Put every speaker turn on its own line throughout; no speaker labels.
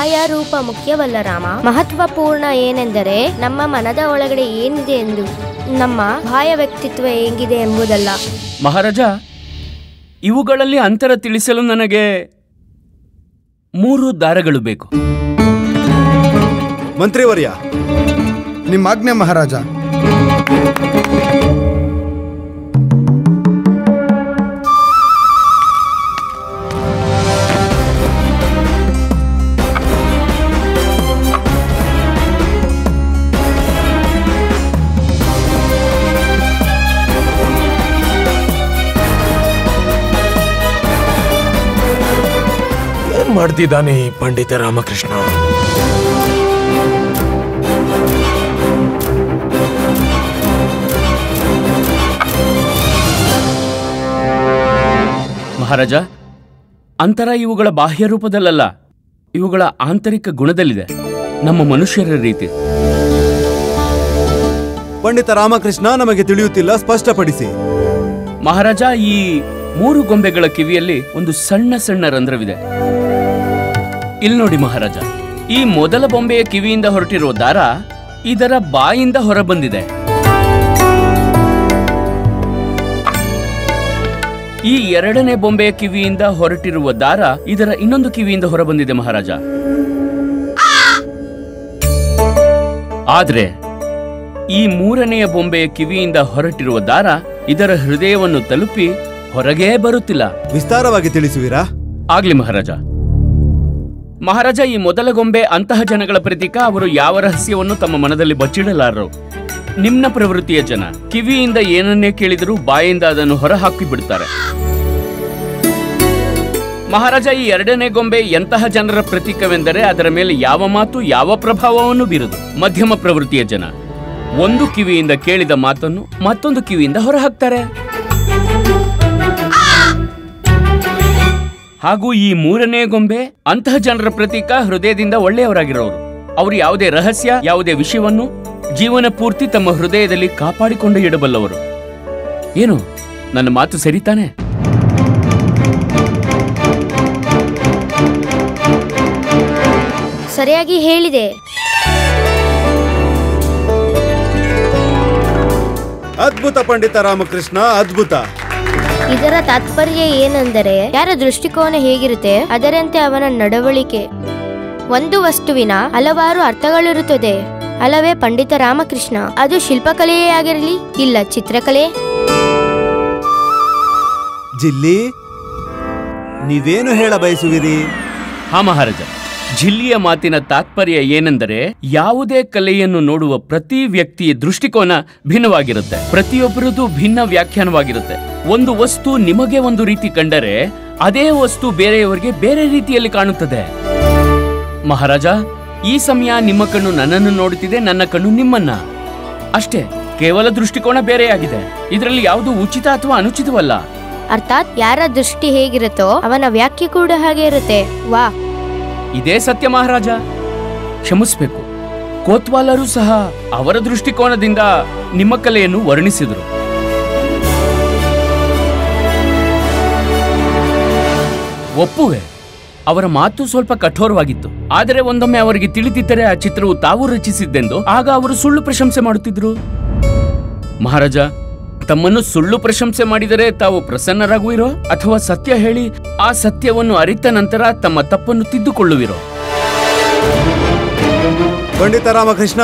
ಬಾಹ್ಯ ರೂಪ ಮುಖ್ಯವಲ್ಲ ರಾಮ. ಮಹತ್ವಪೂರ್ಣ ಏನೆಂದರೆ ನಮ್ಮ ಮನದ ಒಳಗಡೆ ಏನಿದೆ ಎಂದು, ನಮ್ಮ ಬಾಹ್ಯ ವ್ಯಕ್ತಿತ್ವ ಹೇಗಿದೆ ಎಂಬುದಲ್ಲ.
ಮಹಾರಾಜ, ಇವುಗಳಲ್ಲಿ ಅಂತರ ತಿಳಿಸಲು ನನಗೆ 3 ದಾರಗಳು ಬೇಕು.
ಮಂತ್ರಿವರ್ಯ,
ನಿಮ್ಮ ಆಜ್ಞೆ ಮಹಾರಾಜ.
ಏನ್ ಮಾಡ್ತಿದ್ದಾನೆ ಪಂಡಿತ ರಾಮಕೃಷ್ಣ?
ಮಹಾರಾಜ, ಅಂತರ ಇವುಗಳ ಬಾಹ್ಯ ರೂಪದಲ್ಲ, ಇವುಗಳ ಆಂತರಿಕ ಗುಣದಲ್ಲಿದೆ, ನಮ್ಮ ಮನುಷ್ಯರ ರೀತಿ.
ಪಂಡಿತ ರಾಮಕೃಷ್ಣ, ನಮಗೆ ತಿಳಿಯುತ್ತಿಲ್ಲ, ಸ್ಪಷ್ಟಪಡಿಸಿ.
ಮಹಾರಾಜ, ಈ 3 ಗೊಂಬೆಗಳ ಕಿವಿಯಲ್ಲಿ ಒಂದು ಸಣ್ಣ ಸಣ್ಣ ರಂಧ್ರವಿದೆ. ಇಲ್ಲಿ ನೋಡಿ ಮಹಾರಾಜ, ಈ ಮೊದಲ ಬೊಂಬೆಯ ಕಿವಿಯಿಂದ ಹೊರಟಿರುವ ದಾರ ಇದರ ಬಾಯಿಂದ ಹೊರಬಂದಿದೆ. ಈ 2ನೇ ಬೊಂಬೆಯ ಕಿವಿಯಿಂದ ಹೊರಟಿರುವ ದಾರ ಇದರ ಇನ್ನೊಂದು ಕಿವಿಯಿಂದ ಹೊರಬಂದಿದೆ ಮಹಾರಾಜ. ಆದ್ರೆ ಈ 3ನೆಯ ಬೊಂಬೆಯ ಕಿವಿಯಿಂದ ಹೊರಟಿರುವ ದಾರ ಇದರ ಹೃದಯವನ್ನು ತಲುಪಿ ಹೊರಗೇ ಬರುತ್ತಿಲ್ಲ.
ವಿಸ್ತಾರವಾಗಿ ತಿಳಿಸುವಿರಾ?
ಆಗ್ಲಿ ಮಹಾರಾಜ. ಮಹಾರಾಜ, ಈ ಮೊದಲ ಗೊಂಬೆ ಅಂತಹ ಜನಗಳ ಪ್ರತೀಕ. ಅವರು ಯಾವ ರಹಸ್ಯವನ್ನು ತಮ್ಮ ಮನದಲ್ಲಿ ಬಚ್ಚಿಡಲಾರರು. ನಿಮ್ನ ಪ್ರವೃತ್ತಿಯ ಜನ ಕಿವಿಯಿಂದ ಏನನ್ನೇ ಕೇಳಿದರೂ ಬಾಯಿಂದ ಅದನ್ನು ಹೊರ ಹಾಕಿ ಬಿಡ್ತಾರೆ. ಮಹಾರಾಜ, ಈ 2ನೇ ಗೊಂಬೆ ಎಂತಹ ಜನರ ಪ್ರತೀಕವೆಂದರೆ ಅದರ ಮೇಲೆ ಯಾವ ಮಾತು ಯಾವ ಪ್ರಭಾವವನ್ನು ಬೀರದು. ಮಧ್ಯಮ ಪ್ರವೃತ್ತಿಯ ಜನ ಒಂದು ಕಿವಿಯಿಂದ ಕೇಳಿದ ಮಾತನ್ನು ಮತ್ತೊಂದು ಕಿವಿಯಿಂದ ಹೊರ ಹಾಕ್ತಾರೆ. ಹಾಗೂ ಈ 3ನೇ ಗೊಂಬೆ ಅಂತಹ ಜನರ ಪ್ರತೀಕ, ಹೃದಯದಿಂದ ಒಳ್ಳೆಯವರಾಗಿರೋರು. ಅವರು ಯಾವುದೇ ರಹಸ್ಯ ಯಾವುದೇ ವಿಷಯವನ್ನು ಜೀವನ ಪೂರ್ತಿ ತಮ್ಮ ಹೃದಯದಲ್ಲಿ ಕಾಪಾಡಿಕೊಂಡು ಇಡಬಲ್ಲವರು. ಏನು ನನ್ನ ಮಾತು ಸರಿತಾನೆ?
ಸರಿಯಾಗಿ ಹೇಳಿದೆ.
ಅದ್ಭುತ ಪಂಡಿತ ರಾಮಕೃಷ್ಣ, ಅದ್ಭುತ.
ಇದರ ತಾತ್ಪರ್ಯ ಏನೆಂದರೆ, ಯಾರ ದೃಷ್ಟಿಕೋನ ಹೇಗಿರುತ್ತೆ ಅದರಂತೆ ಅವನ ನಡವಳಿಕೆ. ಒಂದು ವಸ್ತುವಿನ ಹಲವಾರು ಅರ್ಥಗಳಿರುತ್ತದೆ ಅಲ್ಲವೇ ಪಂಡಿತ ರಾಮಕೃಷ್ಣ? ಅದು ಶಿಲ್ಪಕಲೆಯೇ ಆಗಿರಲಿ, ಇಲ್ಲ ಚಿತ್ರಕಲೆ.
ಜಿಲ್ಲಿ, ನೀವೇನು ಹೇಳ ಬಯಸುವಿರಿ?
ಹಾ ಮಹಾರಾಜ, ಜಿಲ್ಲಿಯ ಮಾತಿನ ತಾತ್ಪರ್ಯ ಏನೆಂದರೆ, ಯಾವುದೇ ಕಲೆಯನ್ನು ನೋಡುವ ಪ್ರತಿ ವ್ಯಕ್ತಿಯ ದೃಷ್ಟಿಕೋನ ಭಿನ್ನವಾಗಿರುತ್ತೆ. ಪ್ರತಿಯೊಬ್ಬರದು ಭಿನ್ನ ವ್ಯಾಖ್ಯಾನವಾಗಿರುತ್ತೆ. ಒಂದು ವಸ್ತು ನಿಮಗೆ ಒಂದು ರೀತಿ ಕಂಡರೆ ಅದೇ ವಸ್ತು ಬೇರೆಯವರಿಗೆ ಬೇರೆ ರೀತಿಯಲ್ಲಿ ಕಾಣುತ್ತದೆ. ಮಹಾರಾಜ, ಈ ಸಮಯ ನಿಮ್ಮ ಕಣ್ಣು ನನ್ನನ್ನು ನೋಡುತ್ತಿದೆ, ನನ್ನ ಕಣ್ಣು ನಿಮ್ಮನ್ನ. ಅಷ್ಟೇ, ಕೇವಲ ದೃಷ್ಟಿಕೋನ ಬೇರೆಯಾಗಿದೆ. ಇದರಲ್ಲಿ ಯಾವುದು ಉಚಿತ ಅಥವಾ ಅನುಚಿತವಲ್ಲ.
ಅರ್ಥಾತ್ ಯಾರ ದೃಷ್ಟಿ ಹೇಗಿರುತ್ತೋ ಅವನ ವ್ಯಾಖ್ಯೆ ಕೂಡ ಹಾಗೆ ಇರುತ್ತೆ. ವಾ,
ಇದೇ ಸತ್ಯ ಮಹಾರಾಜ. ಕ್ಷಮಿಸಬೇಕು, ಕೋತ್ವಾಲರು ಸಹ ಅವರ ದೃಷ್ಟಿಕೋನದಿಂದ ನಿಮ್ಮ ಕಲೆಯನ್ನು ವರ್ಣಿಸಿದರು. ಒಪ್ಪುವೆ, ಅವರ ಮಾತು ಸ್ವಲ್ಪ ಕಠೋರವಾಗಿತ್ತು. ಆದರೆ ಒಂದೊಮ್ಮೆ ಅವರಿಗೆ ತಿಳಿದಿದ್ದರೆ ಆ ಚಿತ್ರವು ತಾವು ರಚಿಸಿದ್ದೆಂದು, ಆಗ ಅವರು ಸುಳ್ಳು ಪ್ರಶಂಸೆ ಮಾಡುತ್ತಿದ್ರು. ಮಹಾರಾಜ, ತಮ್ಮನ್ನು ಸುಳ್ಳು ಪ್ರಶಂಸೆ ಮಾಡಿದರೆ ತಾವು ಪ್ರಸನ್ನರಾಗುವಿರೋ ಅಥವಾ ಸತ್ಯ ಹೇಳಿ ಆ ಸತ್ಯವನ್ನು ಅರಿತ ನಂತರ ತಮ್ಮ ತಪ್ಪನ್ನು ತಿದ್ದುಕೊಳ್ಳುವಿರೋ?
ಪಂಡಿತ ರಾಮಕೃಷ್ಣ,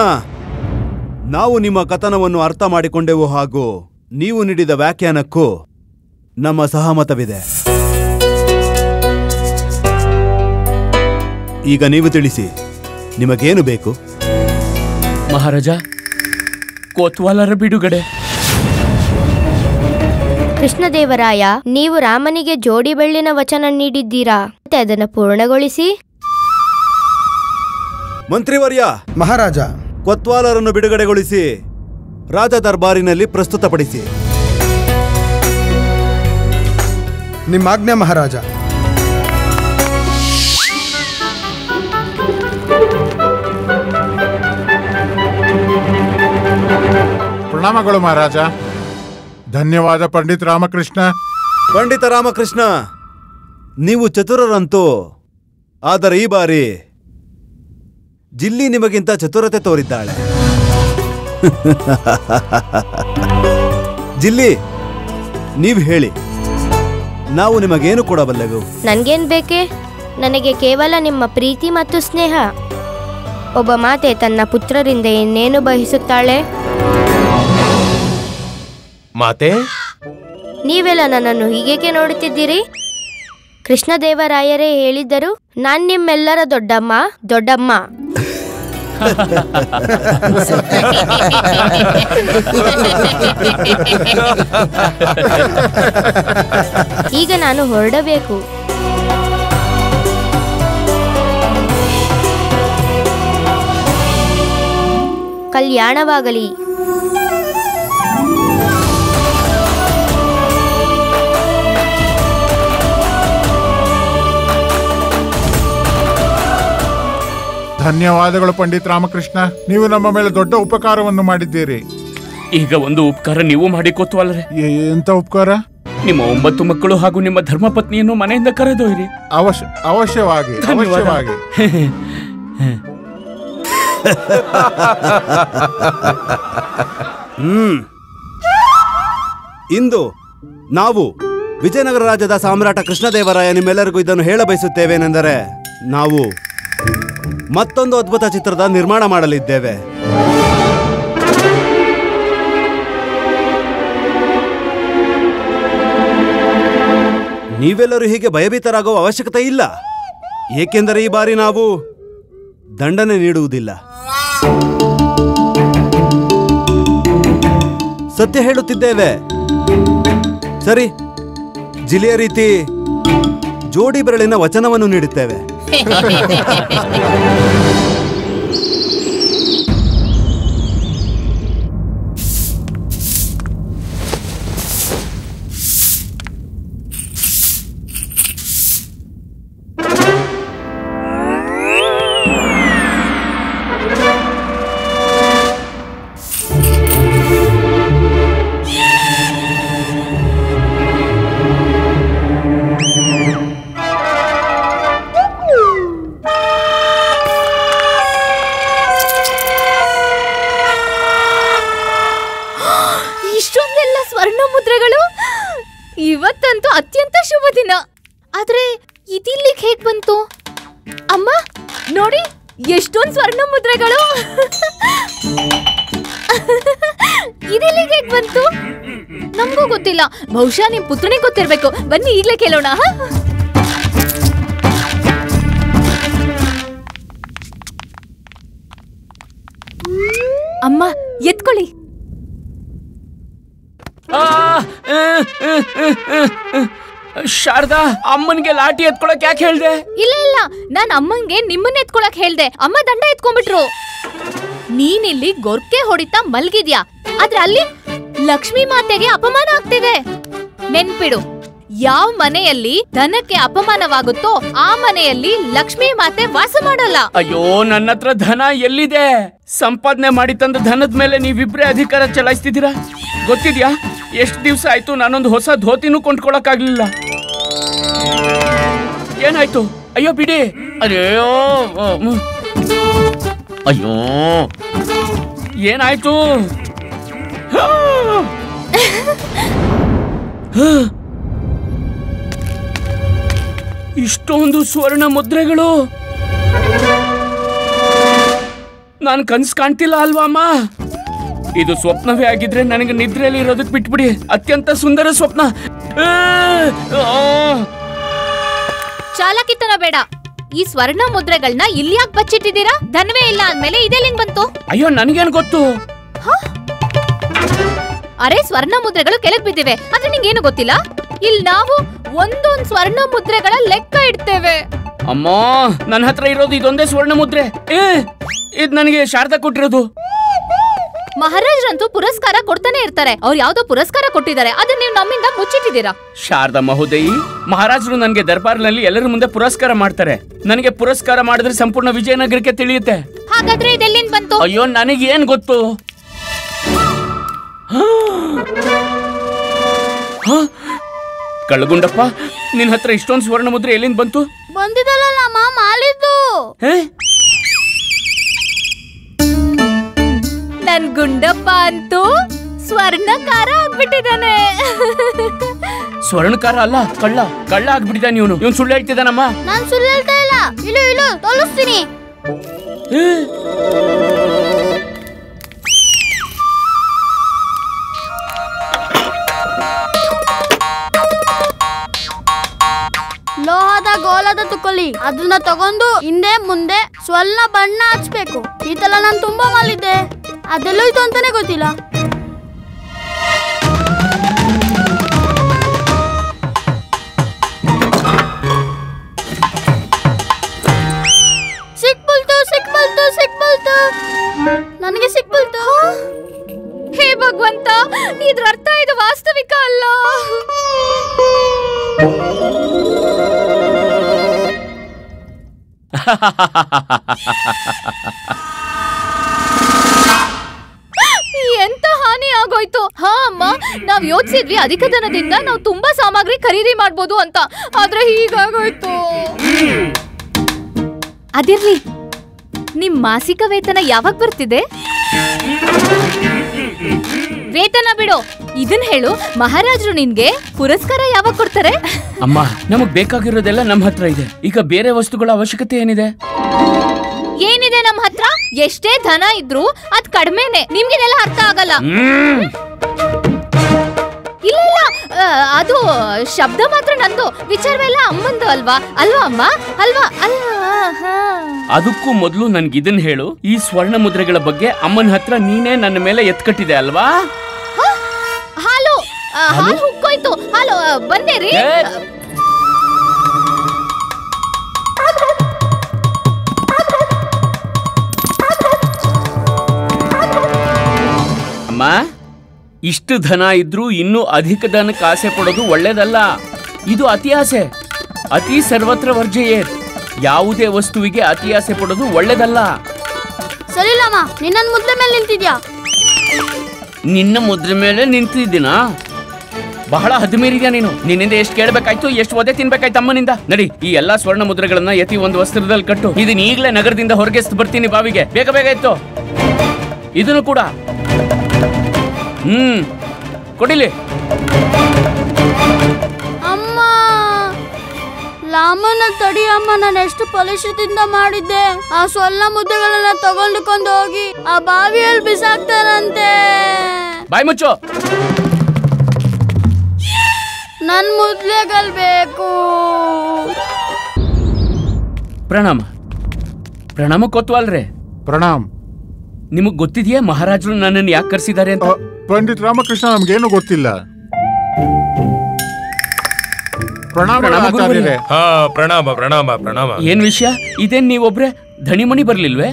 ನಾವು ನಿಮ್ಮ ಕಥನವನ್ನು ಅರ್ಥ ಮಾಡಿಕೊಂಡೆವು ಹಾಗೂ ನೀವು ನೀಡಿದ ವ್ಯಾಖ್ಯಾನಕ್ಕೂ ನಮ್ಮ ಸಹಮತವಿದೆ. ಈಗ ನೀವು ತಿಳಿಸಿ, ನಿಮಗೇನು ಬೇಕು?
ಮಹಾರಾಜ, ಕೋತ್ವಾಲರ ಬಿಡುಗಡೆ.
ಕೃಷ್ಣದೇವರಾಯ, ನೀವು ರಾಮನಿಗೆ ಜೋಡಿ ಬೆಳ್ಳಿನ ವಚನ ನೀಡಿದ್ದೀರಾ, ಮತ್ತೆ ಅದನ್ನು ಪೂರ್ಣಗೊಳಿಸಿ.
ಮಂತ್ರಿವರ್ಯ,
ಮಹಾರಾಜ,
ಕೊತ್ವಾಲರನ್ನು ಬಿಡುಗಡೆಗೊಳಿಸಿ ರಾಜ ದರ್ಬಾರಿನಲ್ಲಿ ಪ್ರಸ್ತುತಪಡಿಸಿ.
ನಿಮ್ಮ ಆಜ್ಞೆ ಮಹಾರಾಜ.
ಪ್ರಣಾಮಗಳು ಮಹಾರಾಜ. ಧನ್ಯವಾದ ಪಂಡಿತ್ ರಾಮಕೃಷ್ಣ.
ಪಂಡಿತ ರಾಮಕೃಷ್ಣ, ನೀವು ಚತುರರಂತೂ, ಆದರೆ ಈ ಬಾರಿ ಜಿಲ್ಲಿ ನಿಮಗಿಂತ ಚತುರತೆ ತೋರಿದ್ದಾಳೆ. ಜಿಲ್ಲಿ, ನೀವು ಹೇಳಿ, ನಾವು ನಿಮಗೇನು ಕೊಡಬಲ್ಲೆವು?
ನನ್ಗೇನ್ ಬೇಕೆ? ನನಗೆ ಕೇವಲ ನಿಮ್ಮ ಪ್ರೀತಿ ಮತ್ತು ಸ್ನೇಹ. ಒಬ್ಬ ಮಾತೆ ತನ್ನ ಪುತ್ರರಿಂದ ಇನ್ನೇನು ಬಯಸುತ್ತಾಳೆ?
ಮಾತೆ,
ನೀವೆಲ್ಲ ನನ್ನನ್ನು ಹೀಗೇಕೆ ನೋಡುತ್ತಿದ್ದೀರಿ? ಕೃಷ್ಣದೇವರಾಯರೇ ಹೇಳಿದ್ದರು, ನಾನ್ ನಿಮ್ಮೆಲ್ಲರ ದೊಡ್ಡಮ್ಮ. ಈಗ ನಾನು ಹೊರಡಬೇಕು. ಕಲ್ಯಾಣವಾಗಲಿ.
ಧನ್ಯವಾದಗಳು ಪಂಡಿತ್ ರಾಮಕೃಷ್ಣ. ನೀವು ನಮ್ಮ ಮೇಲೆ ದೊಡ್ಡ ಉಪಕಾರವನ್ನು ಮಾಡಿದ್ದೀರಿ.
ಈಗ ಒಂದು ಉಪಕಾರ ನೀವು ಮಾಡಿಕೊತ್ವಲ್ರೆ.
ಎಂತ ಉಪಕಾರ?
ನಿಮ್ಮ 9 ಮಕ್ಕಳು ಹಾಗೂ ನಿಮ್ಮ ಧರ್ಮಪತ್ನಿಯನ್ನು ಮನೆಯಿಂದ ಕರೆದೊಯ್ರಿ.
ಅವಶ್ಯವಾಗಿ.
ಇಂದು ನಾವು ವಿಜಯನಗರ ರಾಜ್ಯದ ಸಾಮ್ರಾಟ ಕೃಷ್ಣದೇವರಾಯ ನಿಮ್ಮೆಲ್ಲರಿಗೂ ಇದನ್ನು ಹೇಳ ಬಯಸುತ್ತೇವೇನೆಂದರೆ, ನಾವು ಮತ್ತೊಂದು ಅದ್ಭುತ ಚಿತ್ರದ ನಿರ್ಮಾಣ ಮಾಡಲಿದ್ದೇವೆ. ನೀವೆಲ್ಲರೂ ಹೀಗೆ ಭಯಭೀತರಾಗುವ ಅವಶ್ಯಕತೆ ಇಲ್ಲ, ಏಕೆಂದರೆ ಈ ಬಾರಿ ನಾವು ದಂಡನೆ ನೀಡುವುದಿಲ್ಲ. ಸತ್ಯ ಹೇಳುತ್ತಿದ್ದೇವೆ. ಸರಿ, ಜಿಲಿಯ ರೀತಿ ಜೋಡಿ ಬೆರಳಿನ ವಚನವನ್ನು ನೀಡುತ್ತೇವೆ.
ಇವತ್ತಂತೂ ಅತ್ಯಂತ ಶುಭ ದಿನ. ಆದ್ರೆ ಇದಿಲ್ಲಿಗೆ ಹೇಗ್ ಬಂತು? ಅಮ್ಮ ನೋಡಿ, ಎಷ್ಟೊಂದು ಸ್ವರ್ಣ ಮುದ್ರೆಗಳು. ಇದೆಲ್ಲಿಗೆ ಹೇಗ್ ಬಂತು? ನಮಗೂ ಗೊತ್ತಿಲ್ಲ. ಬಹುಶಃ ನಿಮ್ ಪುತ್ರನಿಗೆ ಗೊತ್ತಿರ್ಬೇಕು. ಬನ್ನಿ ಈಗ್ಲೇ ಕೇಳೋಣ. ಅಮ್ಮ ಎತ್ಕೊಳ್ಳಿ.
ಶಾರದಾ, ಅಮ್ಮನ್ಗೆ ಲಾಠಿ ಎತ್ಕೊಳಕ್ ಯಾಕೆ ಹೇಳ್ದೆ?
ಇಲ್ಲ, ನಾನ್ ಅಮ್ಮಂಗೆ ನಿಮ್ಮನ್ನ ಎತ್ಕೊಳಕ್ ಹೇಳ್ದೆ. ಅಮ್ಮ ದಂಡ ಎತ್ಕೊಂಡ್ಬಿಟ್ರು. ನೀನಿಲ್ಲಿ ಗೊರ್ಕೆ ಹೊಡಿತಾ ಮಲ್ಗಿದ್ಯಾ, ಆದ್ರೆ ಅಲ್ಲಿ ಲಕ್ಷ್ಮೀ ಮಾತೆಗೆ ಅಪಮಾನ ಆಗ್ತಿದೆ. ನೆನ್ಪಿಡು, ಯಾವ ಮನೆಯಲ್ಲಿ ಧನಕ್ಕೆ ಅಪಮಾನವಾಗುತ್ತೋ ಆ ಮನೆಯಲ್ಲಿ ಲಕ್ಷ್ಮೀ ಮಾತೆ ವಾಸ ಮಾಡಲ್ಲ.
ಅಯ್ಯೋ, ನನ್ನ ಹತ್ರ ಧನ ಎಲ್ಲಿದೆ? ಸಂಪಾದನೆ ಮಾಡಿ ತಂದ ಧನದ ಮೇಲೆ ನೀವಿಬ್ರೇ ಅಧಿಕಾರ ಚಲಾಯಿಸ್ತಿದ್ದೀರಾ. ಗೊತ್ತಿದ್ಯಾ, ಎಷ್ಟು ದಿವಸ ಆಯ್ತು ನಾನೊಂದು ಹೊಸ ಧೋತಿನೂ ಕೊಂಡ್ಕೊಳಕ್ಕಾಗ್ಲಿಲ್ಲ. ಏನಾಯ್ತು? ಅಯ್ಯೋ ಬಿಡಿ. ಅಯ್ಯೋ ಅಯ್ಯೋ, ಏನಾಯ್ತು? ಇಷ್ಟೊಂದು ಸ್ವರ್ಣ ಮುದ್ರೆಗಳು ನಾನು ಕನ್ಸು ಕಾಣ್ತಿಲ್ಲ ಅಲ್ವಾ ಅಮ್ಮ? ಇದು ಸ್ವಪ್ನವೇ ಆಗಿದ್ರೆ ನನಗೆ ನಿದ್ರೆಯಲ್ಲಿ ಇರೋದಕ್ಕೆ ಬಿಟ್ಬಿಡಿ. ಅತ್ಯಂತ ಸುಂದರ ಸ್ವಪ್ನ.
ಚಾಲಾಕಿತನ ಬೇಡ. ಈ ಸ್ವರ್ಣ ಮುದ್ರೆಗಳನ್ನ ಇಲ್ಲಿ ಯಾಕೆ ಬಚ್ಚಿಟ್ಟಿದ್ದೀರಾ? ಧನವೇ ಇಲ್ಲ ಅಂದ್ಮೇಲೆ ಇದೆಲ್ಲಿಂದ ಬಂತು?
ಅಯ್ಯೋ, ನನ್ಗೇನ್ ಗೊತ್ತು?
ಅರೆ, ಸ್ವರ್ಣ ಮುದ್ರೆಗಳು ಕೆಳಗ್ ಬಿದ್ದಿವೆ, ಆದ್ರೆ ನಿಂಗೇನು ಗೊತ್ತಿಲ್ಲ. ಇಲ್ಲಿ ನಾವು ಒಂದೊಂದು ಸ್ವರ್ಣ ಮುದ್ರೆಗಳ ಲೆಕ್ಕ ಇಡ್ತೇವೆ.
ಅಮ್ಮ, ನನ್ನ ಹತ್ರ ಇರೋದು ಇದೊಂದೇ ಸ್ವರ್ಣ ಮುದ್ರೆ. ಇದು ನನಗೆ ಶಾರದಾ ಕೊಟ್ಟಿರೋದು.
ಮಹಾರಾಜರಂತೂ ಪುರಸ್ಕಾರ ಕೊಡ್ತಾನೆ ಇರ್ತಾರೆ. ಅವ್ರು ಯಾವ್ದೋ ಪುರಸ್ಕಾರ ಕೊಟ್ಟಿದ್ದಾರೆ, ಅದನ್ನ ನೀವು ನಮ್ಮಿಂದ ಮುಚ್ಚಿಟ್ಟಿದ್ದೀರಾ.
ಶಾರದಾ ಮಹೋದಯಿ, ಮಹಾರಾಜರು ನನಗೆ ದರ್ಬಾರ್ನಲ್ಲಿ ಎಲ್ಲರ ಮುಂದೆ ಪುರಸ್ಕಾರ ಮಾಡ್ತಾರೆ. ನನಗೆ ಪುರಸ್ಕಾರ ಮಾಡಿದ್ರೆ ಸಂಪೂರ್ಣ ವಿಜಯನಗರಕ್ಕೆ ತಿಳಿಯುತ್ತೆ.
ಹಾಗಾದ್ರೆ ಇದೆಲ್ಲಿಂದ ಬಂತು?
ಅಯ್ಯೋ, ನನಗೇನ್ ಗೊತ್ತು? ಕಳ್ಳಗುಂಡಪ್ಪ, ನಿನ್ ಹತ್ರ ಇಷ್ಟೊಂದು ಸ್ವರ್ಣ ಮುದ್ರೆ ಎಲ್ಲಿಂದ ಬಂತು?
ಬಂದಿದಲ್ಲ ಮಾಲಿದ್ದು. ನನ್ ಗುಂಡಪ್ಪ ಅಂತೂ ಸ್ವರ್ಣಕಾರ ಆಗ್ಬಿಟ್ಟಿದ್ದಾನೆ.
ಸ್ವರ್ಣಕಾರ ಅಲ್ಲ, ಕಳ್ಳ ಕಳ್ಳ ಆಗ್ಬಿಟ್ಟಿದ್ದಾನೆ ಇವನು. ಇವನು ಸುಳ್ಳು ಹೇಳ್ತಿದ್ದಾನಮ್ಮ.
ನಾನ್ ಸುಳ್ಳು ಹೇಳ್ತಾ ಇಲ್ಲ. ಇಳು ಇಳು ತೋರಿಸ್ತೀನಿ. ಲೋಹದ ಗೋಲದ ತುಕಲಿ ಅದನ್ನ ತಗೊಂಡು ಹಿಂದೆ ಮುಂದೆ ಸ್ವರ್ಣ ಬಣ್ಣ ಹಚ್ಬೇಕು. ಈ ತರ ನಾನು ತುಂಬಾ ಮಾಡಿದ್ದೆ, ಅದೆಲ್ಲ ಇದು ಅಂತಾನೆ ಗೊತ್ತಿಲ್ಲ. ಸಿಕ್ಬಲ್ತು ನನಗೆ ಸಿಕ್ಬಲ್ತು.
ಹೇ ಭಗವಂತ, ಇದ್ರ ಅರ್ಥ ಇದು ವಾಸ್ತವಿಕ ಅಲ್ಲ. ಎಂತ ಹಾನಿ ಆಗೋಯ್ತು. ಹಾ ಅಮ್ಮ, ನಾವ್ ಯೋಚಿಸಿದ್ವಿ ಅಧಿಕ ಧನದಿಂದ ನಾವು ತುಂಬಾ ಸಾಮಗ್ರಿ ಖರೀದಿ ಮಾಡ್ಬೋದು ಅಂತ, ಆದ್ರೆ ಹೀಗಾಗೋಯ್ತು. ಅದಿರ್ಲಿ, ನಿಮ್ ಮಾಸಿಕ ವೇತನ ಯಾವಾಗ ಬರ್ತಿದೆ? ವೇತನ ಬಿಡು, ಇದನ್ ಹೇಳು, ಮಹಾರಾಜರು ನಿನ್ಗೆ ಪುರಸ್ಕಾರ ಯಾವಾಗ ಕೊಡ್ತಾರೆ?
ಅಮ್ಮ, ನಮಗ್ ಬೇಕಾಗಿರೋದೆಲ್ಲ ನಮ್ಮ ಹತ್ರ ಇದೆ. ಈಗ ಬೇರೆ ವಸ್ತುಗಳ ಅವಶ್ಯಕತೆ ಏನಿದೆ?
ಏನಿದೆ ನಮ್ಮ ಹತ್ರ? ಎಷ್ಟೇ ಧನ ಇದ್ರು ಅದ್ ಕಡಿಮೆನೆ. ನಿಮ್ಗಿದೆಲ್ಲ ಅರ್ಥ ಆಗಲ್ಲ. ಇಲ್ಲ ಇಲ್ಲ, ಅದು ಶಬ್ದ ಮಾತ್ರ ನಂದು, ವಿಚಾರವೆಲ್ಲ ಅಮ್ಮಂದು ಅಲ್ವಾ? ಅಲ್ವಾ ಅಮ್ಮ? ಅಲ್ವಾ? ಅಲ್ವಾ?
ಅದಕ್ಕೂ ಮೊದಲು ನನ್ಗಿದನ್ ಹೇಳು, ಈ ಸ್ವರ್ಣ ಮುದ್ರೆಗಳ ಬಗ್ಗೆ ಅಮ್ಮನ ಹತ್ರ ನೀನೇ ನನ್ನ ಮೇಲೆ ಎತ್ಕಟ್ಟಿದೆ ಅಲ್ವಾ?
ಹಾಲು ಹಾಲು ಹುಕ್ಕೋಯ್ತು. ಹಾಲು ಬಂದೇರಿ.
ಅಮ್ಮ, ಇಷ್ಟು ಧನ ಇದ್ರೂ ಇನ್ನೂ ಅಧಿಕ ಧನಕ್ಕೆ ಆಸೆ ಪಡೋದು ಒಳ್ಳೇದಲ್ಲ. ಇದು ಅತಿ ಆಸೆ. ಅತಿ ಸರ್ವತ್ರ ವರ್ಜಯೇ. ಯಾವುದೇ ವಸ್ತುವಿಗೆ ಅತಿ ಆಸೆ ಪಡೋದು ಒಳ್ಳೇದಲ್ಲ.
ಸರಿಲ್ಲಮ್ಮ, ನಿನ್ನ ಮುದ್ರೆ ಮೇಲೆ ನಿಂತಿದ್ಯಾ?
ನಿನ್ನ ಮುದ್ರೆ ಮೇಲೆ ನಿಂತಿದ್ದೀನಾ? ಬಹಳ ಹದಿಮೀರಿದ್ಯಾ ನೀನು. ನಿನ್ನಿಂದ ಎಷ್ಟು ಕೇಳಬೇಕಾಯ್ತು, ಎಷ್ಟು ಒದೆ ತಿನ್ಬೇಕಾಯ್ತು ಅಮ್ಮನಿಂದ. ನಡಿ, ಈ ಎಲ್ಲಾ ಸ್ವರ್ಣ ಮುದ್ರೆಗಳನ್ನ ಎತ್ತಿ ಒಂದು ವಸ್ತ್ರದಲ್ಲಿ ಕಟ್ಟು. ಇದನ್ನ ಈಗಲೇ ನಗರದಿಂದ ಹೊರಗೆ ಬರ್ತೀನಿ ಬಾವಿಗೆ. ಬೇಗ ಬೇಗ ಇತ್ತು. ಇದನ್ನು ಕೂಡ ಕೊಡಿಲಿ.
ಅಮ್ಮ, ಲಾಮನ ತಡಿ ಅಮ್ಮ, ನಾನು ಎಷ್ಟು ಪರಿಶ್ರಮದಿಂದ ಮಾಡಿದ್ದೆ. ಆ ಸ್ವರ್ಣ ಮುದ್ದೆಗಳನ್ನ ತಗೊಂಡುಕೊಂಡು ಹೋಗಿ ಆ ಬಾವಿಯಲ್ಲಿ ಬಿಸಾಕ್ತಾರಂತೆ.
ಬಾಯ್ ಮುಚ್ಚು.
ನನ್ ಮುದ್ಲೆಗಳು ಬೇಕು.
ಪ್ರಣಾಮ. ಪ್ರಣಾಮ ಕೊತ್ವಾಲ್ರೆ.
ಪ್ರಣಾಮ್.
ನಿಮಗ್ ಗೊತ್ತಿದೆಯಾ ಮಹಾರಾಜರು ನನ್ನನ್ನು ಯಾಕೆ ಕರೆಸಿದ್ದಾರೆ ಅಂತ?
ಪಂಡಿತ್ ರಾಮಕೃಷ್ಣ, ನಮ್ಗೇನು ಗೊತ್ತಿಲ್ಲ. ಪ್ರಣಾಮ.
ಪ್ರಣಾಮ ಪ್ರಣಾಮ ಪ್ರಣಾಮ.
ಏನ್ ವಿಷಯ? ಇದೇನ್ ನೀವೊಬ್ರೆ ಧಣಿಮಣಿ ಬರ್ಲಿಲ್ವೇ?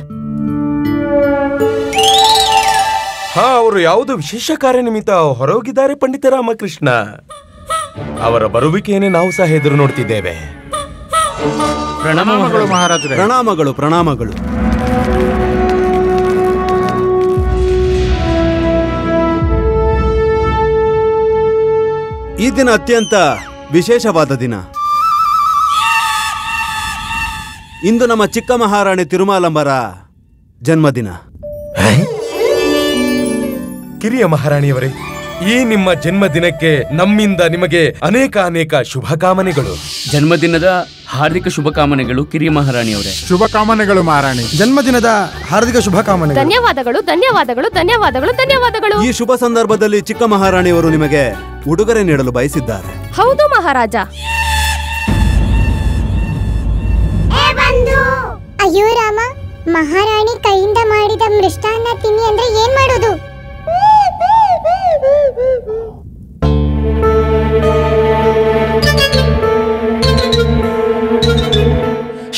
ಹಾ, ಅವರು ಯಾವುದೋ ವಿಶೇಷ ಕಾರ್ಯ ನಿಮಿತ್ತ ಹೊರಗೋಗಿದ್ದಾರೆ ಪಂಡಿತ ರಾಮಕೃಷ್ಣ. ಅವರ ಬರುವಿಕೆಯನ್ನೇ ನಾವು ಸಹ ಎದುರು ನೋಡ್ತಿದ್ದೇವೆ.
ಪ್ರಣಾಮಗಳು ಮಹಾರಾಜರೇ.
ಪ್ರಣಾಮಗಳು ಪ್ರಣಾಮಗಳು. ಈ ದಿನ ಅತ್ಯಂತ ವಿಶೇಷವಾದ ದಿನ. ಇಂದು ನಮ್ಮ ಚಿಕ್ಕ ಮಹಾರಾಣಿ ತಿರುಮಾಲಂಬರ ಜನ್ಮದಿನ.
ಕಿರಿಯ ಮಹಾರಾಣಿಯವರೇ, ಈ ನಿಮ್ಮ ಜನ್ಮದಿನಕ್ಕೆ ನಮ್ಮಿಂದ ನಿಮಗೆ ಅನೇಕ ಅನೇಕ ಶುಭಕಾಮನೆಗಳು.
ಜನ್ಮದಿನದ ಹಾರ್ದಿಕ ಶುಭಕಾಮನೆಗಳು ಕಿರಿಯ ಮಹಾರಾಣಿಯವರೇ.
ಶುಭಕಾಮನೆಗಳು ಮಹಾರಾಣಿ.
ಜನ್ಮದಿನದ ಹಾರ್ದಿಕ ಶುಭಕಾಮನೆಗಳು.
ಧನ್ಯವಾದಗಳು ಧನ್ಯವಾದಗಳು ಧನ್ಯವಾದಗಳು ಧನ್ಯವಾದಗಳು.
ಈ ಶುಭ ಸಂದರ್ಭದಲ್ಲಿ ಚಿಕ್ಕ ಮಹಾರಾಣಿಯವರು ನಿಮಗೆ ಉಡುಗೊರೆ ನೀಡಲು ಬಯಸಿದ್ದಾರೆ.
ಹೌದು ಮಹಾರಾಜ.
ಅಯ್ಯೋ ರಾಮ, ಮಹಾರಾಣಿ ಕೈಯಿಂದ ಮಾಡಿದ ಮೃಷ್ಟಾನ್ನ ತಿನ್ನಿ ಅಂದ್ರೆ ಏನ್ ಮಾಡೋದು?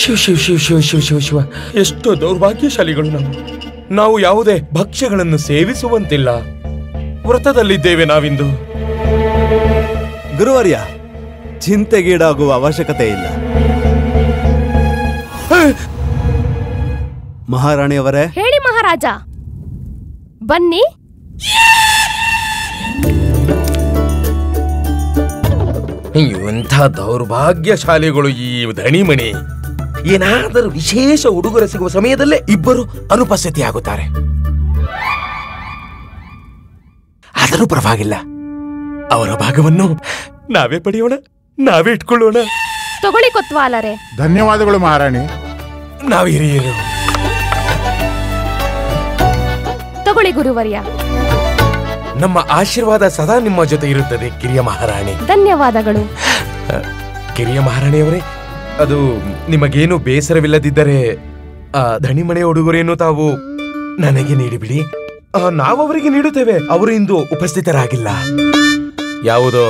ಶಿವ ಶಿವ ಶಿವ ಶಿವ ಶಿವ ಶಿವ ಶಿವ, ಎಷ್ಟೋ ದೌರ್ಭಾಗ್ಯಶಾಲಿಗಳು ನಾವು. ನಾವು ಯಾವುದೇ ಭಕ್ಷ್ಯಗಳನ್ನು ಸೇವಿಸುವಂತಿಲ್ಲ. ವ್ರತದಲ್ಲಿದ್ದೇವೆ ನಾವಿಂದು.
ಗುರುವರ್ಯ, ಚಿಂತೆಗೀಡಾಗುವ ಅವಶ್ಯಕತೆ ಇಲ್ಲ. ಮಹಾರಾಣಿಯವರೇ.
ಹೇಳಿ ಮಹಾರಾಜ. ಬನ್ನಿ.
ಎಂಥ ದೌರ್ಭಾಗ್ಯಶಾಲಿಗಳು ಈ ಧಣಿಮಣಿ. ಏನಾದರೂ ವಿಶೇಷ ಉಡುಗೊರೆ ಸಿಗುವ ಸಮಯದಲ್ಲೇ ಇಬ್ಬರು ಅನುಪಸ್ಥಿತಿಯಾಗುತ್ತಾರೆ. ಆದರೂ ಪರವಾಗಿಲ್ಲ, ಅವರ ಭಾಗವನ್ನು ನಾವೇ ಪಡೆಯೋಣ, ನಾವೇ ಇಟ್ಕೊಳ್ಳೋಣ.
ತಗೊಳ್ಳಿ ಕೊತ್ವಾಲರೆ.
ಧನ್ಯವಾದಗಳು ಮಹಾರಾಣಿ.
ನಾವು ಹಿರಿಯರು.
ತಗೊಳ್ಳಿ ಗುರುವರ್ಯ.
ನಮ್ಮ ಆಶೀರ್ವಾದ ಸದಾ ನಿಮ್ಮ ಜೊತೆ ಇರುತ್ತದೆ ಕಿರಿಯ ಮಹಾರಾಣಿ.
ಧನ್ಯವಾದಗಳು.
ಕಿರಿಯ ಮಹಾರಾಣಿಯವರೇ, ಅದು ನಿಮಗೇನು ಬೇಸರವಿಲ್ಲದಿದ್ದರೆ ಆ ಧಣಿಮಣೆ ಉಡುಗೊರೆಯನ್ನು ತಾವು ನನಗೆ ನೀಡಿಬಿಡಿ. ನಾವು ಅವರಿಗೆ ನೀಡುತ್ತೇವೆ. ಅವರು ಇಂದು ಉಪಸ್ಥಿತರಾಗಿಲ್ಲ, ಯಾವುದೋ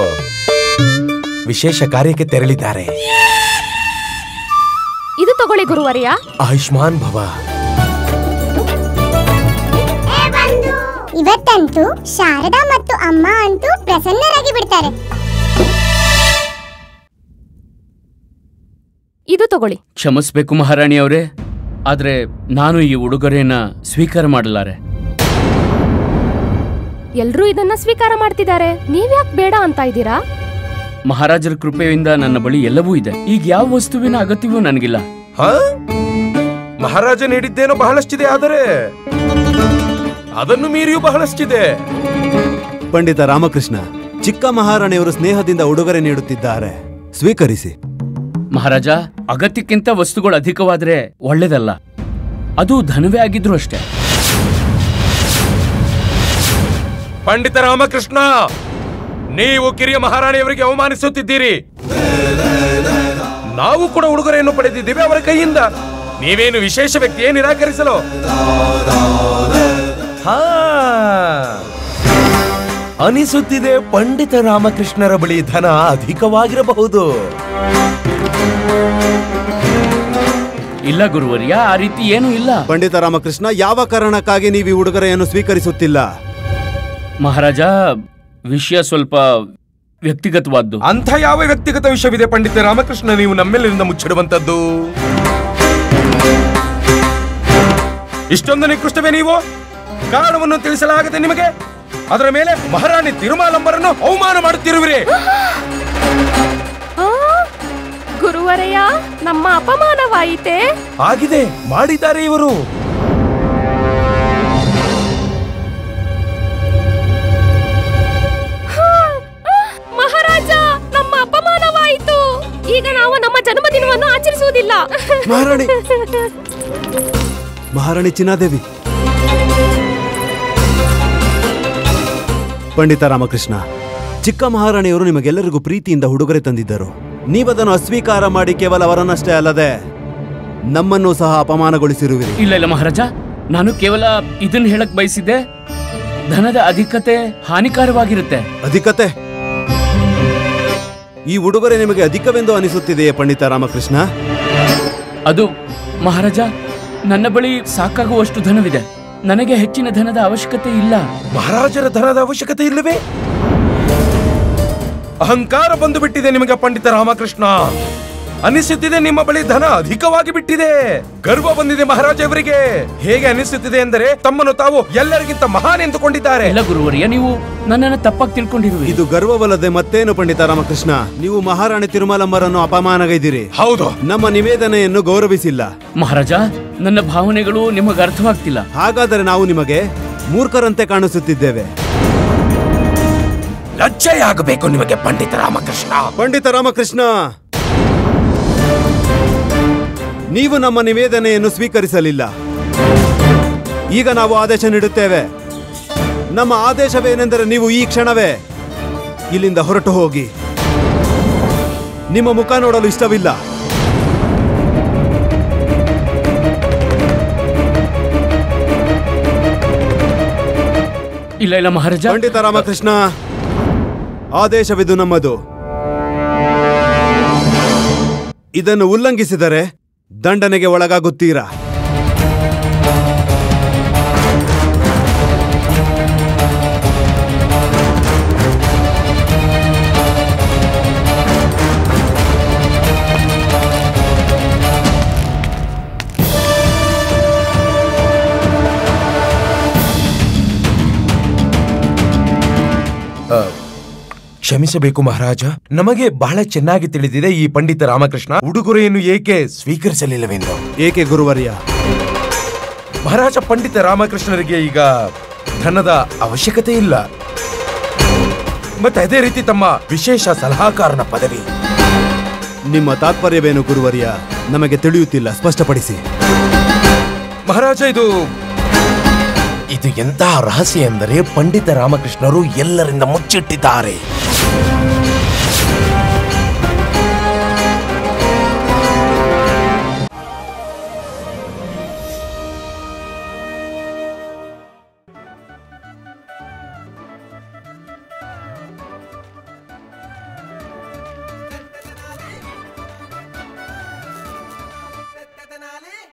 ವಿಶೇಷ ಕಾರ್ಯಕ್ಕೆ ತೆರಳಿದ್ದಾರೆ.
ಇದು ತಗೊಳ್ಳಿ ಗುರುವರ್ಯ.
ಆಯುಷ್ಮಾನ್ ಭವ.
ಇವತ್ತಂತೂ ಶಾರದಾ ಮತ್ತು ಅಮ್ಮ ಅಂತೂ ಪ್ರಸನ್ನರಾಗಿ ಬಿಡ್ತಾರೆ.
ಇದು ತಗೊಳ್ಳಿ.
ಕ್ಷಮಿಸ್ಬೇಕು ಮಹಾರಾಣಿಯವರೇ, ಆದ್ರೆ ನಾನು ಈ ಉಡುಗೊರೆಯನ್ನ ಸ್ವೀಕಾರ ಮಾಡಲಾರೆ.
ಎಲ್ರೂ ಇದನ್ನ ಸ್ವೀಕಾರ ಮಾಡ್ತಿದ್ದಾರೆ, ನೀವ್ಯಾಕ್ ಬೇಡ ಅಂತ ಇದ್ದೀರಾ?
ಮಹಾರಾಜರ ಕೃಪೆಯಿಂದ ನನ್ನ ಬಳಿ ಎಲ್ಲವೂ ಇದೆ. ಈಗ ಯಾವ ವಸ್ತುವಿನ ಅಗತ್ಯವೂ ನನಗಿಲ್ಲ.
ಮಹಾರಾಜ ನೀಡಿದ್ದೇನೋ ಬಹಳಷ್ಟಿದೆ, ಆದರೆ ಅದನ್ನು ಮೀರಿಯೂ ಬಹಳಷ್ಟಿದೆ.
ಪಂಡಿತ ರಾಮಕೃಷ್ಣ, ಚಿಕ್ಕ ಮಹಾರಾಣಿಯವರು ಸ್ನೇಹದಿಂದ ಉಡುಗೊರೆ ನೀಡುತ್ತಿದ್ದಾರೆ, ಸ್ವೀಕರಿಸಿ.
ಮಹಾರಾಜ, ಅಗತ್ಯಕ್ಕಿಂತ ವಸ್ತುಗಳು ಅಧಿಕವಾದ್ರೆ ಒಳ್ಳೇದಲ್ಲ. ಅದು ಧನವೇ ಆಗಿದ್ರು ಅಷ್ಟೇ.
ಪಂಡಿತ ರಾಮಕೃಷ್ಣ, ನೀವು ಕಿರಿಯ ಮಹಾರಾಣಿಯವರಿಗೆ ಅವಮಾನಿಸುತ್ತಿದ್ದೀರಿ. ನಾವು ಕೂಡ ಉಡುಗೊರೆಯನ್ನು ಪಡೆದಿದ್ದೇವೆ ಅವರ ಕೈಯಿಂದ. ನೀವೇನು ವಿಶೇಷ ವ್ಯಕ್ತಿಯೇ ನಿರಾಕರಿಸಲು? ಅನಿಸುತ್ತಿದೆ ಪಂಡಿತ ರಾಮಕೃಷ್ಣರ ಬಳಿ ಧನ ಅಧಿಕವಾಗಿರಬಹುದು.
ಇಲ್ಲ ಗುರುವರ್ಯ, ಆ ರೀತಿ ಏನೂ ಇಲ್ಲ.
ಪಂಡಿತ ರಾಮಕೃಷ್ಣ, ಯಾವ ಕಾರಣಕ್ಕಾಗಿ ನೀವು ಈ ಉಡುಗೊರೆಯನ್ನು ಸ್ವೀಕರಿಸುತ್ತಿಲ್ಲ?
ಮಹಾರಾಜ, ವಿಷಯ ಸ್ವಲ್ಪ ವ್ಯಕ್ತಿಗತವಾದ್ದು.
ಅಂಥ ಯಾವ ವ್ಯಕ್ತಿಗತ ವಿಷಯವಿದೆ ಪಂಡಿತ ರಾಮಕೃಷ್ಣ ನೀವು ನಮ್ಮೆಲ್ಲರಿಂದ ಮುಚ್ಚಿಡುವಂತದ್ದು? ಇಷ್ಟೊಂದು ನಿಕೃಷ್ಟವೇ ನೀವು? ಕಾರಣವನ್ನು ತಿಳಿಸಲಾಗದೆ ನಿಮಗೆ? ಅದರ ಮೇಲೆ ಮಹಾರಾಣಿ ತಿರುಮಲಂಬರನ್ನು ಅವಮಾನ ಮಾಡುತ್ತಿರುವಿರಿ.
ಗುರುವರಯ್ಯ, ನಮ್ಮ ಅಪಮಾನವಾಯಿತೆ?
ಆಗಿದೆ, ಮಾಡಿದ್ದಾರೆ ಇವರು.
ಮಹಾರಾಜ, ನಮ್ಮ ಅಪಮಾನವಾಯಿತು. ಈಗ ನಾವು ನಮ್ಮ ಜನ್ಮದಿನವನ್ನು ಆಚರಿಸುವುದಿಲ್ಲ.
ಮಹಾರಾಣಿ ಚಿನ್ನಾದೇವಿ. ಪಂಡಿತ ರಾಮಕೃಷ್ಣ, ಚಿಕ್ಕ ಮಹಾರಾಣಿಯವರು ನಿಮಗೆಲ್ಲರಿಗೂ ಪ್ರೀತಿಯಿಂದ ಉಡುಗೊರೆ ತಂದಿದ್ದರು. ನೀವದನ್ನು ಅಸ್ವೀಕಾರ ಮಾಡಿ ಕೇವಲ ಅವರನ್ನಷ್ಟೇ ಅಲ್ಲದೆ ನಮ್ಮನ್ನು ಸಹ ಅಪಮಾನಗೊಳಿಸಿರುವಿರಿ.
ಇಲ್ಲ ಇಲ್ಲ ಮಹಾರಾಜ, ನಾನು ಕೇವಲ ಇದನ್ನ ಹೇಳಕ್ ಬಯಸಿದ್ದೆ. ಧನದ ಅಧಿಕತೆ ಹಾನಿಕಾರವಾಗಿರುತ್ತೆ.
ಅಧಿಕತೆ? ಈ ಉಡುಗೊರೆ ನಿಮಗೆ ಅಧಿಕವೆಂದು ಅನಿಸುತ್ತಿದೆಯೇ ಪಂಡಿತ ರಾಮಕೃಷ್ಣ?
ಅದು ಮಹಾರಾಜ, ನನ್ನ ಬಳಿ ಸಾಕಾಗುವಷ್ಟು ಧನವಿದೆ. ನನಗೆ ಹೆಚ್ಚಿನ ಧನದ ಅವಶ್ಯಕತೆ ಇಲ್ಲ.
ಮಹಾರಾಜರ ಧನದ ಅವಶ್ಯಕತೆ ಇಲ್ಲವೇ? ಅಹಂಕಾರ ಬಂದು ಬಿಟ್ಟಿದೆ ನಿಮಗೆ ಪಂಡಿತ ರಾಮಕೃಷ್ಣ. ಅನಿಸುತ್ತಿದೆ ನಿಮ್ಮ ಬಳಿ ಧನ ಅಧಿಕವಾಗಿ ಬಿಟ್ಟಿದೆ. ಗರ್ವ ಬಂದಿದೆ ಮಹಾರಾಜವರಿಗೆ. ಹೇಗೆ ಅನಿಸುತ್ತಿದೆ ಎಂದರೆ ತಮ್ಮನ್ನು ತಾವು ಎಲ್ಲರಿಗಿಂತ ಮಹಾನ್ ಎಂದುಕೊಂಡಿದ್ದಾರೆ.
ಇಲ್ಲ ಗುರುವರ್ಯ, ನೀವು ನನ್ನನ್ನು ತಪ್ಪಾಗಿ ತಿಳ್ಕೊಂಡಿರುವಿರಿ.
ಇದು ಗರ್ವವಲ್ಲದೆ ಮತ್ತೇನು ಪಂಡಿತ ರಾಮಕೃಷ್ಣ? ನೀವು ಮಹಾರಾಣಿ ತಿರುಮಲಂಬರನ್ನು ಅಪಮಾನಗೈದಿರಿ.
ಹೌದು,
ನಮ್ಮ ನಿವೇದನೆಯನ್ನು ಗೌರವಿಸಿಲ್ಲ.
ಮಹಾರಾಜ, ನನ್ನ ಭಾವನೆಗಳು ನಿಮಗೆ ಅರ್ಥವಾಗ್ತಿಲ್ಲ.
ಹಾಗಾದರೆ ನಾವು ನಿಮಗೆ ಮೂರ್ಖರಂತೆ ಕಾಣಿಸುತ್ತಿದ್ದೇವೆ.
ಲಜ್ಜೆಯಾಗಬೇಕು ನಿಮಗೆ ಪಂಡಿತ ರಾಮಕೃಷ್ಣ.
ಪಂಡಿತ ರಾಮಕೃಷ್ಣ, ನೀವು ನಮ್ಮ ನಿವೇದನೆಯನ್ನು ಸ್ವೀಕರಿಸಲಿಲ್ಲ. ಈಗ ನಾವು ಆದೇಶ ನೀಡುತ್ತೇವೆ. ನಮ್ಮ ಆದೇಶವೇನೆಂದರೆ ನೀವು ಈ ಕ್ಷಣವೇ ಇಲ್ಲಿಂದ ಹೊರಟು ಹೋಗಿ. ನಿಮ್ಮ ಮುಖ ನೋಡಲು ಇಷ್ಟವಿಲ್ಲ.
ಇಲ್ಲ ಇಲ್ಲ ಮಹಾರಾಜ.
ಪಂಡಿತ ರಾಮಕೃಷ್ಣ, ಆದೇಶವಿದು ನಮ್ಮದು. ಇದನ್ನು ಉಲ್ಲಂಘಿಸಿದರೆ ದಂಡನೆಗೆ ಒಳಗಾಗುತ್ತೀರಾ?
ಕ್ಷಮಿಸಬೇಕು ಮಹಾರಾಜ, ನಮಗೆ ಬಹಳ ಚೆನ್ನಾಗಿ ತಿಳಿದಿದೆ ಈ ಪಂಡಿತ ರಾಮಕೃಷ್ಣ ಉಡುಗೊರೆಯನ್ನು ಏಕೆ ಸ್ವೀಕರಿಸಲಿಲ್ಲವೆಂದು.
ಏಕೆ ಗುರುವರ್ಯ?
ಮಹಾರಾಜ, ಪಂಡಿತ ರಾಮಕೃಷ್ಣರಿಗೆ ಈಗ ಧನದ ಅವಶ್ಯಕತೆ ಇಲ್ಲ. ಮತ್ತೆ ಅದೇ ರೀತಿ ತಮ್ಮ ವಿಶೇಷ ಸಲಹಾಕಾರನ ಪದವಿ.
ನಿಮ್ಮ ತಾತ್ಪರ್ಯವೇನು ಗುರುವರ್ಯ? ನಮಗೆ ತಿಳಿಯುತ್ತಿಲ್ಲ, ಸ್ಪಷ್ಟಪಡಿಸಿ.
ಮಹಾರಾಜ, ಇದು
ಎಂತಹ ರಹಸ್ಯ ಎಂದರೆ ಪಂಡಿತ ರಾಮಕೃಷ್ಣರು ಎಲ್ಲರಿಂದ ಮುಚ್ಚಿಟ್ಟಿದ್ದಾರೆ.